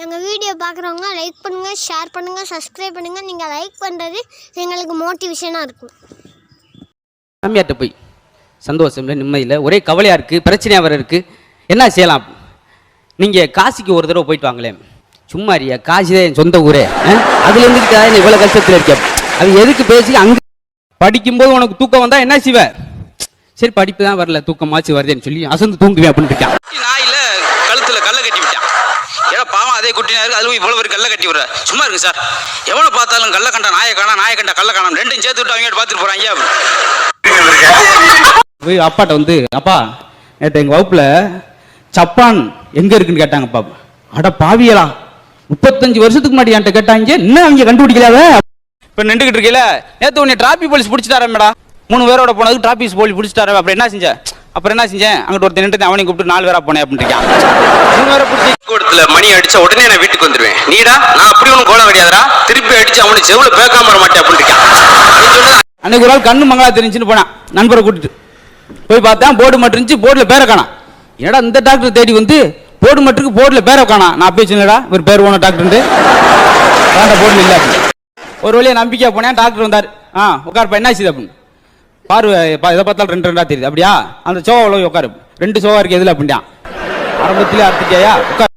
எங்கள் வீடியோ பார்க்குறவங்க லைக் பண்ணுங்கள், ஷேர் பண்ணுங்கள், சப்ஸ்கிரைப் பண்ணுங்கள். நீங்கள் லைக் பண்ணுறது எங்களுக்கு மோட்டிவேஷனாக இருக்கும். சாமியார்ட்ட போய் சந்தோஷம் இல்லை, நிம்மதியில், ஒரே கவலையாக இருக்குது, பிரச்சனையாக வர இருக்குது, என்ன செய்யலாம்? நீங்கள் காசிக்கு ஒரு தடவை போயிட்டு வாங்களேன். சும்மா இல்லையா, காசி தான் என் சொந்த ஊரே, அதில் இருந்துக்கிட்டா இவ்வளோ கஷ்டத்தில் இருக்கேன். அது எதுக்கு பேசி அங்கே படிக்கும்போது உனக்கு தூக்கம் வந்தால் என்ன செய்வேன்? சரி படிப்பு தான் வரல, தூக்கமாச்சு வருதுன்னு சொல்லி அசந்து தூங்குவேன் அப்படின்னு இருக்கான். நாயில் கழுத்தில் கல்லை கட்டி விட்டான். ஏன்னா பாவம் அதே குட்டினா இருக்கு, அதுவும் இவ்வளோ ஒரு கல்லை கட்டி விடுற. சும்மா இருக்கு சார், எவனை பார்த்தாலும் கல்லை கண்டா நாயை காணா, நாயை கண்டா கல்லை காணாம், ரெண்டும் சேர்த்து விட்டு அவங்க பார்த்துட்டு போகிறாங்க. போய் அப்பாட்ட வந்து, அப்பா நேற்று எங்கள் வகுப்பில் சப்பான் எங்கே இருக்குன்னு கேட்டாங்கப்பா. அட பாவியலா, 35 வருஷத்துக்கு முன்னாடி என்கிட்ட கேட்டாங்க, இன்னும் அவங்க கண்டுபிடிக்கலாத. இப்போ நின்றுக்கிட்டு இருக்கல, நேற்று உன்னை டிராபிக் போலீஸ் பிடிச்சிட்டாரா மேடா, 3 பேரோட போனதுக்கு டிராபிக் போலீஸ் பிடிச்சிட்டாரா. அப்புறம் என்ன செஞ்சேன்? அங்கிட்ட ஒருத்தர் நின்று அவனையும் கூப்பிட்டு 4 பேரா போனேன் அப்படின்னு இருக்கான். 3 பேரை பிடிச்சி கூடத்துல மணி அடிச்ச உடனே நான் வீட்டுக்கு வந்துடுவேன். நீடா நான் அப்படி ஒன்றும் கோலம் கிடையாதுடா, திருப்பி அடிச்சு அவனுக்கு செவுல பேக்காம வர மாட்டேன் அப்படின்னு இருக்கான். அன்னைக்கு ஒரு நாள் கண்ணு மங்களா தெரிஞ்சுன்னு போனான், நண்பரை கூட்டிட்டு போய் பார்த்தேன், போர்டு மட்டும் இருந்துச்சு, போர்டில் பேரை காணாம். என்னடா இந்த டாக்டர் தேடி வந்து போர்டு மட்டும் போர்டில் பேரை காணாம். நான் அப்பயே சொன்னடா இவர் பேர் போன டாக்டர் போர்டில் இல்லை. ஒரு வழியை நம்பிக்கையா போனேன், டாக்டர் வந்தார். உட்காருப்பா, என்ன ஆச்சு அப்படின்னு. பாரு இதை பார்த்தாலும் 2 தெரியுது. அப்படியா? அந்த சோவா உட்காரு, 2 சோவா இருக்கு எதுல அப்படின்ட்டான். ஆரம்பத்திலே அர்த்திக்கையா உட்கார்.